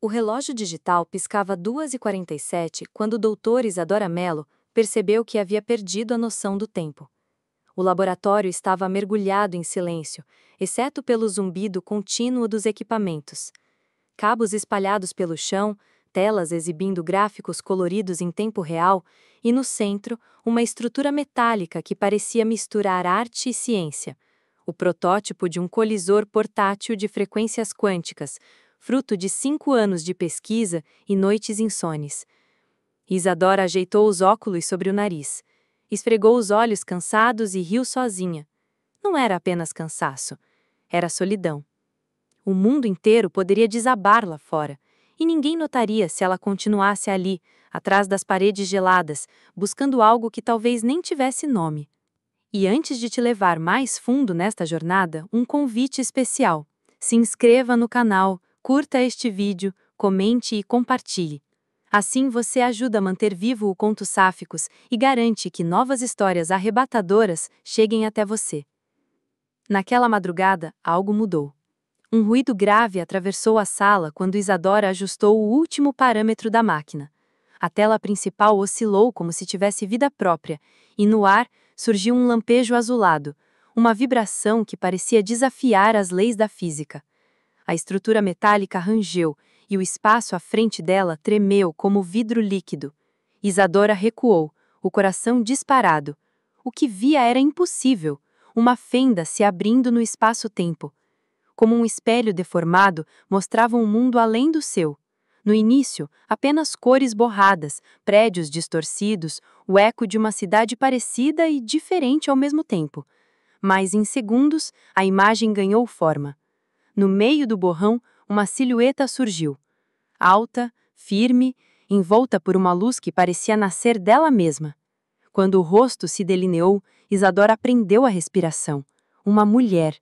O relógio digital piscava 2h47 quando o doutor Isadora Mello percebeu que havia perdido a noção do tempo. O laboratório estava mergulhado em silêncio, exceto pelo zumbido contínuo dos equipamentos. Cabos espalhados pelo chão, telas exibindo gráficos coloridos em tempo real, e no centro, uma estrutura metálica que parecia misturar arte e ciência. O protótipo de um colisor portátil de frequências quânticas, fruto de 5 anos de pesquisa e noites insones. Isadora ajeitou os óculos sobre o nariz, esfregou os olhos cansados e riu sozinha. Não era apenas cansaço, era solidão. O mundo inteiro poderia desabar lá fora, e ninguém notaria se ela continuasse ali, atrás das paredes geladas, buscando algo que talvez nem tivesse nome. E antes de te levar mais fundo nesta jornada, um convite especial. Se inscreva no canal, curta este vídeo, comente e compartilhe. Assim você ajuda a manter vivo o Contos Sáficos e garante que novas histórias arrebatadoras cheguem até você. Naquela madrugada, algo mudou. Um ruído grave atravessou a sala quando Isadora ajustou o último parâmetro da máquina. A tela principal oscilou como se tivesse vida própria, e no ar surgiu um lampejo azulado, uma vibração que parecia desafiar as leis da física. A estrutura metálica rangeu, e o espaço à frente dela tremeu como vidro líquido. Isadora recuou, o coração disparado. O que via era impossível, uma fenda se abrindo no espaço-tempo. Como um espelho deformado, mostrava um mundo além do seu. No início, apenas cores borradas, prédios distorcidos, o eco de uma cidade parecida e diferente ao mesmo tempo. Mas em segundos, a imagem ganhou forma. No meio do borrão, uma silhueta surgiu. Alta, firme, envolta por uma luz que parecia nascer dela mesma. Quando o rosto se delineou, Isadora prendeu a respiração. Uma mulher.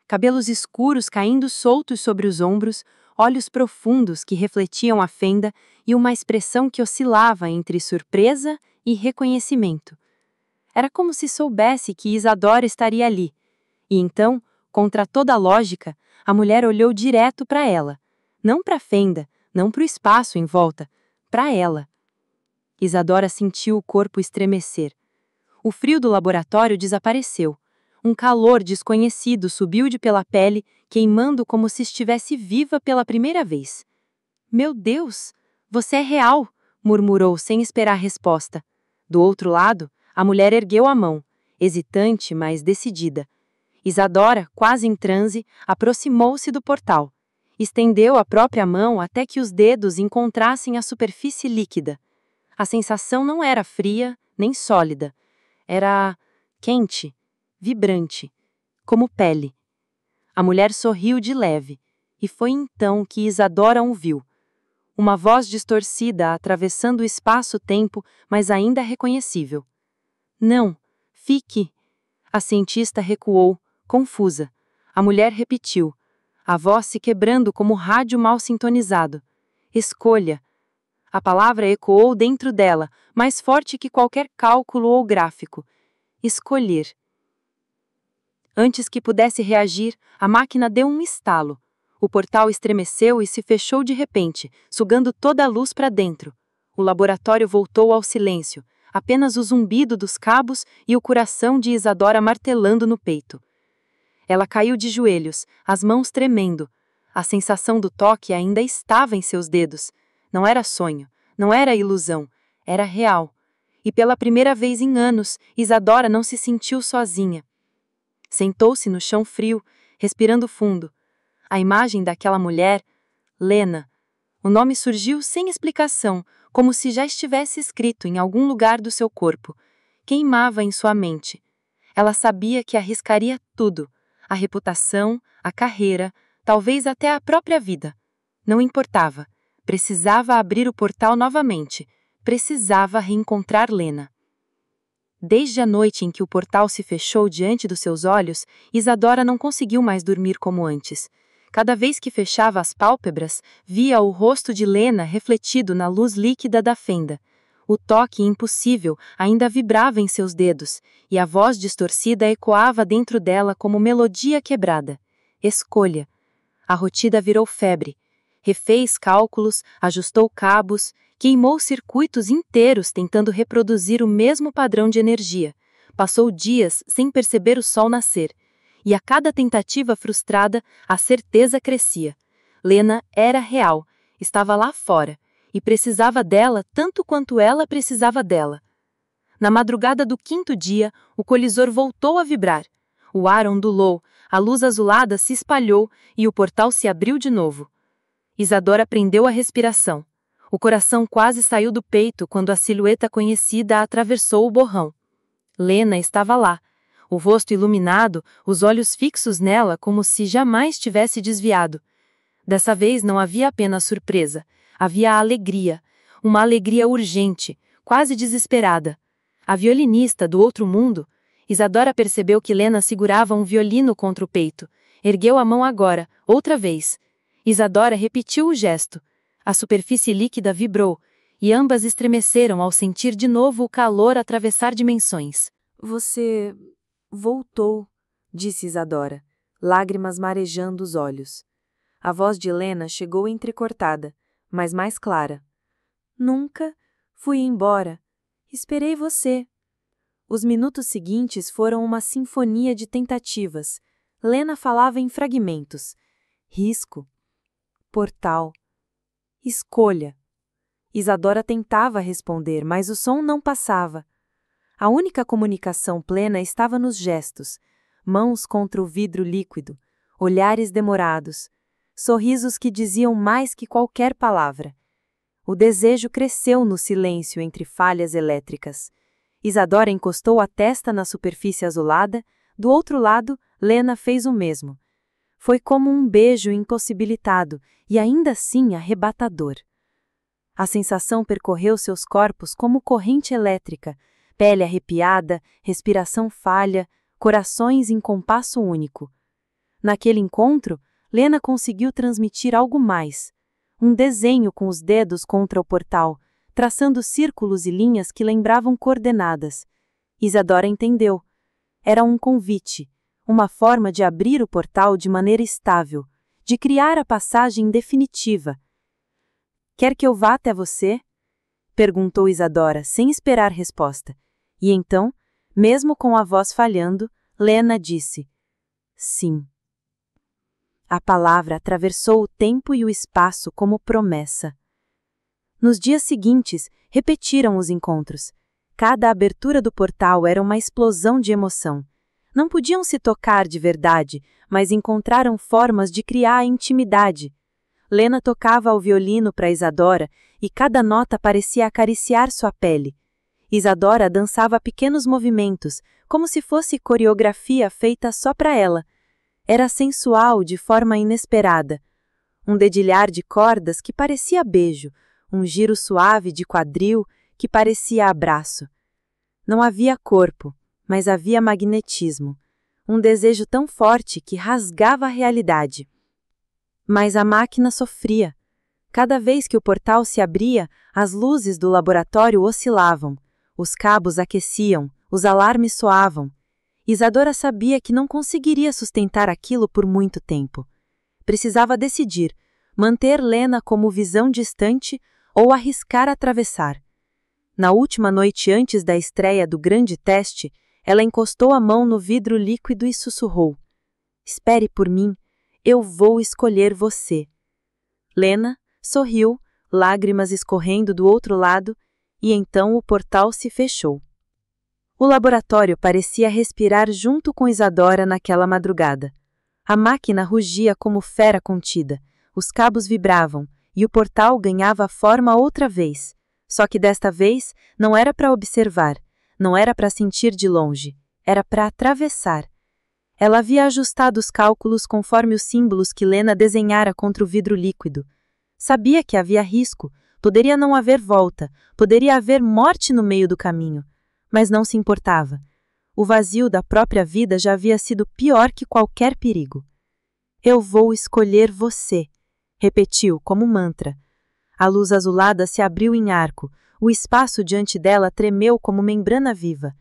Cabelos escuros caindo soltos sobre os ombros, olhos profundos que refletiam a fenda e uma expressão que oscilava entre surpresa e reconhecimento. Era como se soubesse que Isadora estaria ali. E então, contra toda a lógica, a mulher olhou direto para ela. Não para a fenda, não para o espaço em volta, para ela. Isadora sentiu o corpo estremecer. O frio do laboratório desapareceu. Um calor desconhecido subiu pela pele, queimando como se estivesse viva pela primeira vez. Meu Deus, você é real, murmurou sem esperar resposta. Do outro lado, a mulher ergueu a mão, hesitante, mas decidida. Isadora, quase em transe, aproximou-se do portal. Estendeu a própria mão até que os dedos encontrassem a superfície líquida. A sensação não era fria, nem sólida. Era quente, vibrante, como pele. A mulher sorriu de leve, e foi então que Isadora o viu. Uma voz distorcida atravessando o espaço-tempo, mas ainda reconhecível. Não, fique. A cientista recuou, confusa. A mulher repetiu, a voz se quebrando como rádio mal sintonizado. Escolha. A palavra ecoou dentro dela, mais forte que qualquer cálculo ou gráfico. Escolher. Antes que pudesse reagir, a máquina deu um estalo. O portal estremeceu e se fechou de repente, sugando toda a luz para dentro. O laboratório voltou ao silêncio, apenas o zumbido dos cabos e o coração de Isadora martelando no peito. Ela caiu de joelhos, as mãos tremendo. A sensação do toque ainda estava em seus dedos. Não era sonho, não era ilusão, era real. E pela primeira vez em anos, Isadora não se sentiu sozinha. Sentou-se no chão frio, respirando fundo. A imagem daquela mulher, Lena. O nome surgiu sem explicação, como se já estivesse escrito em algum lugar do seu corpo. Queimava em sua mente. Ela sabia que arriscaria tudo. A reputação, a carreira, talvez até a própria vida. Não importava. Precisava abrir o portal novamente. Precisava reencontrar Lena. Desde a noite em que o portal se fechou diante dos seus olhos, Isadora não conseguiu mais dormir como antes. Cada vez que fechava as pálpebras, via o rosto de Lena refletido na luz líquida da fenda. O toque impossível ainda vibrava em seus dedos, e a voz distorcida ecoava dentro dela como melodia quebrada. Escolha. A rotina virou febre. refez cálculos, ajustou cabos, queimou circuitos inteiros tentando reproduzir o mesmo padrão de energia. Passou dias sem perceber o sol nascer. E a cada tentativa frustrada, a certeza crescia. Lena era real, estava lá fora, e precisava dela tanto quanto ela precisava dela. Na madrugada do 5º dia, o colisor voltou a vibrar. O ar ondulou, a luz azulada se espalhou e o portal se abriu de novo. Isadora prendeu a respiração. O coração quase saiu do peito quando a silhueta conhecida atravessou o borrão. Lena estava lá, o rosto iluminado, os olhos fixos nela como se jamais tivesse desviado. Dessa vez não havia apenas surpresa, havia alegria, uma alegria urgente, quase desesperada. A violinista do outro mundo, Isadora percebeu que Lena segurava um violino contra o peito. Ergueu a mão agora, outra vez. Isadora repetiu o gesto. A superfície líquida vibrou, e ambas estremeceram ao sentir de novo o calor atravessar dimensões. Você voltou, disse Isadora, lágrimas marejando os olhos. A voz de Lena chegou entrecortada, mas mais clara. Nunca fui embora. Esperei você. Os minutos seguintes foram uma sinfonia de tentativas. Lena falava em fragmentos. Risco. Portal. Escolha. Isadora tentava responder, mas o som não passava. A única comunicação plena estava nos gestos. Mãos contra o vidro líquido, olhares demorados, sorrisos que diziam mais que qualquer palavra. O desejo cresceu no silêncio entre falhas elétricas. Isadora encostou a testa na superfície azulada, do outro lado, Lena fez o mesmo. Foi como um beijo impossibilitado e ainda assim arrebatador. A sensação percorreu seus corpos como corrente elétrica, pele arrepiada, respiração falha, corações em compasso único. Naquele encontro, Lena conseguiu transmitir algo mais. Um desenho com os dedos contra o portal, traçando círculos e linhas que lembravam coordenadas. Isadora entendeu. Era um convite, uma forma de abrir o portal de maneira estável, de criar a passagem definitiva. Quer que eu vá até você? Perguntou Isadora, sem esperar resposta. E então, mesmo com a voz falhando, Lena disse: sim. A palavra atravessou o tempo e o espaço como promessa. Nos dias seguintes, repetiram os encontros. Cada abertura do portal era uma explosão de emoção. Não podiam se tocar de verdade, mas encontraram formas de criar intimidade. Lena tocava ao violino para Isadora e cada nota parecia acariciar sua pele. Isadora dançava pequenos movimentos, como se fosse coreografia feita só para ela. Era sensual de forma inesperada. Um dedilhar de cordas que parecia beijo, um giro suave de quadril que parecia abraço. Não havia corpo, mas havia magnetismo. Um desejo tão forte que rasgava a realidade. Mas a máquina sofria. Cada vez que o portal se abria, as luzes do laboratório oscilavam. Os cabos aqueciam, os alarmes soavam. Isadora sabia que não conseguiria sustentar aquilo por muito tempo. Precisava decidir, manter Lena como visão distante ou arriscar atravessar. Na última noite antes da estreia do grande teste, ela encostou a mão no vidro líquido e sussurrou: espere por mim, eu vou escolher você. Lena sorriu, lágrimas escorrendo do outro lado, e então o portal se fechou. O laboratório parecia respirar junto com Isadora naquela madrugada. A máquina rugia como fera contida, os cabos vibravam, e o portal ganhava forma outra vez. Só que desta vez não era para observar, não era para sentir de longe, era para atravessar. Ela havia ajustado os cálculos conforme os símbolos que Lena desenhara contra o vidro líquido. Sabia que havia risco, poderia não haver volta, poderia haver morte no meio do caminho, mas não se importava. O vazio da própria vida já havia sido pior que qualquer perigo. Eu vou escolher você, repetiu como mantra. A luz azulada se abriu em arco, o espaço diante dela tremeu como membrana viva.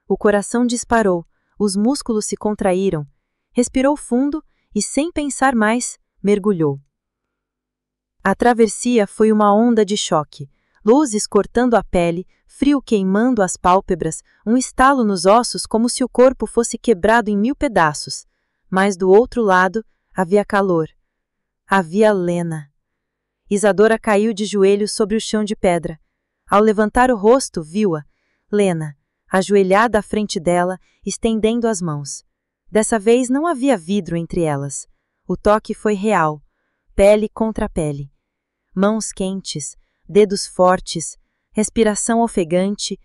O coração disparou, os músculos se contraíram, respirou fundo e, sem pensar mais, mergulhou. A travessia foi uma onda de choque. Luzes cortando a pele, frio queimando as pálpebras, um estalo nos ossos como se o corpo fosse quebrado em 1000 pedaços. Mas do outro lado, havia calor. Havia Lena. Isadora caiu de joelhos sobre o chão de pedra. Ao levantar o rosto, viu-a, Lena, ajoelhada à frente dela, estendendo as mãos. Dessa vez não havia vidro entre elas. O toque foi real, pele contra pele. Mãos quentes, dedos fortes, respiração ofegante.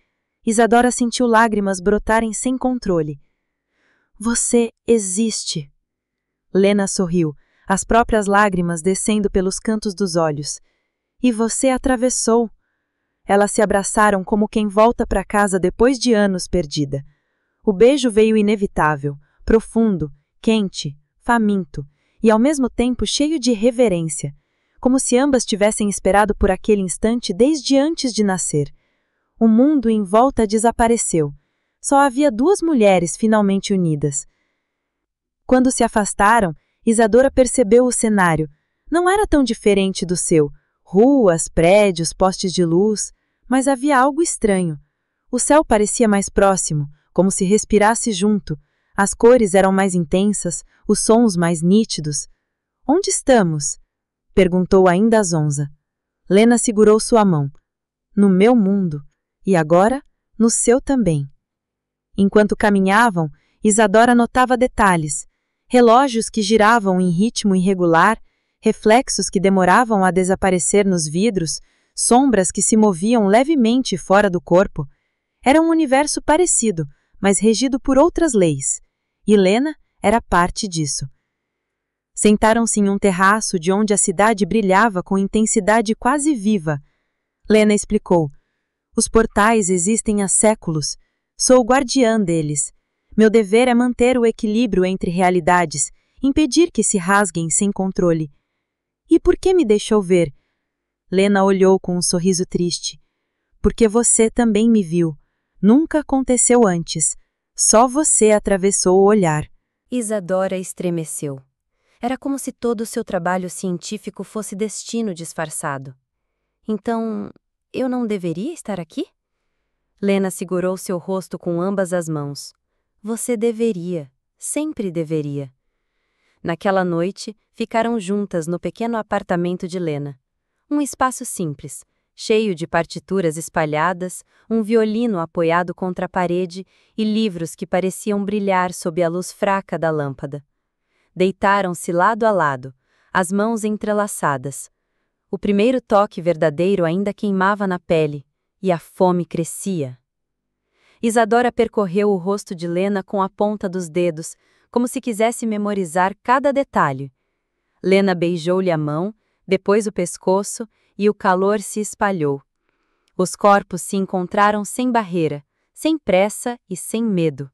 Isadora sentiu lágrimas brotarem sem controle. Você existe. Lena sorriu, as próprias lágrimas descendo pelos cantos dos olhos. E você atravessou. Elas se abraçaram como quem volta para casa depois de anos perdida. O beijo veio inevitável, profundo, quente, faminto, e ao mesmo tempo cheio de reverência, como se ambas tivessem esperado por aquele instante desde antes de nascer. O mundo em volta desapareceu. Só havia duas mulheres finalmente unidas. Quando se afastaram, Isadora percebeu o cenário. Não era tão diferente do seu. Ruas, prédios, postes de luz, mas havia algo estranho. O céu parecia mais próximo, como se respirasse junto. As cores eram mais intensas, os sons mais nítidos. Onde estamos? Perguntou ainda a Zonza. Lena segurou sua mão. No meu mundo. E agora, no seu também. Enquanto caminhavam, Isadora notava detalhes. Relógios que giravam em ritmo irregular, reflexos que demoravam a desaparecer nos vidros, sombras que se moviam levemente fora do corpo. Era um universo parecido, mas regido por outras leis. E Lena era parte disso. Sentaram-se em um terraço de onde a cidade brilhava com intensidade quase viva. Lena explicou. Os portais existem há séculos. Sou guardiã deles. Meu dever é manter o equilíbrio entre realidades, impedir que se rasguem sem controle. E por que me deixou ver? Lena olhou com um sorriso triste. Porque você também me viu. Nunca aconteceu antes. Só você atravessou o olhar. Isadora estremeceu. Era como se todo o seu trabalho científico fosse destino disfarçado. Então, eu não deveria estar aqui? Lena segurou seu rosto com ambas as mãos. Você deveria, sempre deveria. Naquela noite, ficaram juntas no pequeno apartamento de Lena. Um espaço simples, cheio de partituras espalhadas, um violino apoiado contra a parede e livros que pareciam brilhar sob a luz fraca da lâmpada. Deitaram-se lado a lado, as mãos entrelaçadas. O primeiro toque verdadeiro ainda queimava na pele, e a fome crescia. Isadora percorreu o rosto de Lena com a ponta dos dedos, como se quisesse memorizar cada detalhe. Lena beijou-lhe a mão, depois o pescoço, e o calor se espalhou. Os corpos se encontraram sem barreira, sem pressa e sem medo.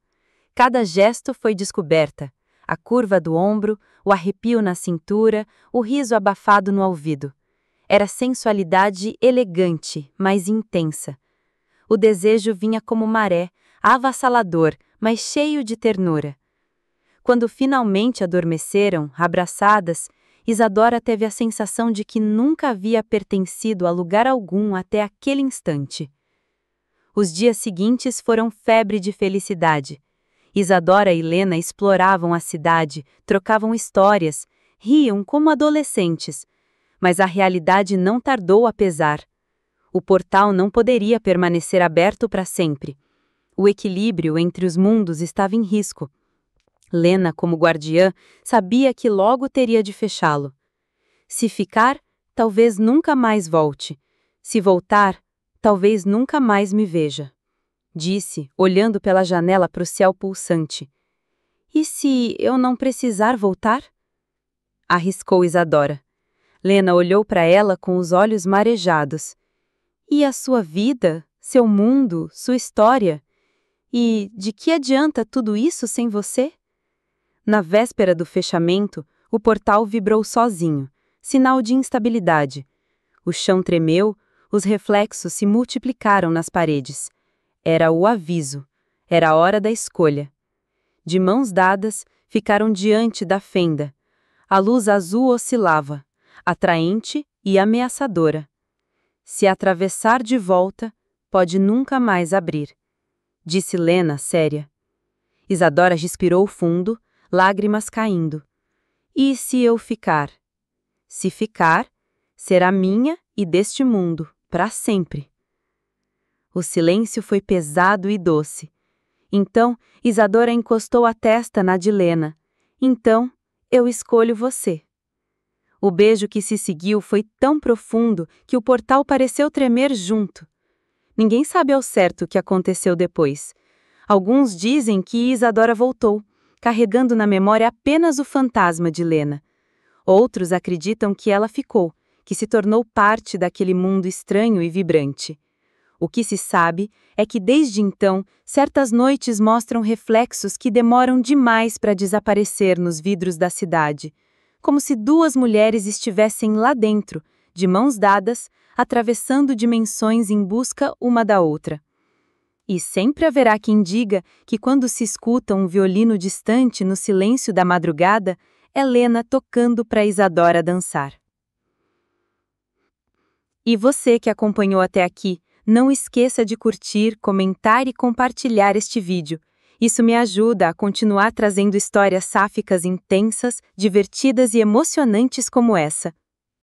Cada gesto foi descoberta, a curva do ombro, o arrepio na cintura, o riso abafado no ouvido. Era sensualidade elegante, mas intensa. O desejo vinha como maré, avassalador, mas cheio de ternura. Quando finalmente adormeceram, abraçadas, Isadora teve a sensação de que nunca havia pertencido a lugar algum até aquele instante. Os dias seguintes foram febre de felicidade. Isadora e Lena exploravam a cidade, trocavam histórias, riam como adolescentes. Mas a realidade não tardou a pesar. O portal não poderia permanecer aberto para sempre. O equilíbrio entre os mundos estava em risco. Lena, como guardiã, sabia que logo teria de fechá-lo. Se ficar, talvez nunca mais volte. Se voltar, talvez nunca mais me veja. Disse, olhando pela janela para o céu pulsante. E se eu não precisar voltar? Arriscou Isadora. Lena olhou para ela com os olhos marejados. E a sua vida, seu mundo, sua história? E de que adianta tudo isso sem você? Na véspera do fechamento, o portal vibrou sozinho, sinal de instabilidade. O chão tremeu, os reflexos se multiplicaram nas paredes. Era o aviso, era a hora da escolha. De mãos dadas, ficaram diante da fenda. A luz azul oscilava, atraente e ameaçadora. Se atravessar de volta, pode nunca mais abrir, disse Lena, séria. Isadora respirou fundo, lágrimas caindo. E se eu ficar? Se ficar, será minha e deste mundo, para sempre. O silêncio foi pesado e doce. Então, Isadora encostou a testa na de Lena. Então, eu escolho você. O beijo que se seguiu foi tão profundo que o portal pareceu tremer junto. Ninguém sabe ao certo o que aconteceu depois. Alguns dizem que Isadora voltou, carregando na memória apenas o fantasma de Lena. Outros acreditam que ela ficou, que se tornou parte daquele mundo estranho e vibrante. O que se sabe é que desde então, certas noites mostram reflexos que demoram demais para desaparecer nos vidros da cidade, como se duas mulheres estivessem lá dentro, de mãos dadas, atravessando dimensões em busca uma da outra. E sempre haverá quem diga que quando se escuta um violino distante no silêncio da madrugada, é Lena tocando para Isadora dançar. E você que acompanhou até aqui, não esqueça de curtir, comentar e compartilhar este vídeo. Isso me ajuda a continuar trazendo histórias sáficas intensas, divertidas e emocionantes como essa.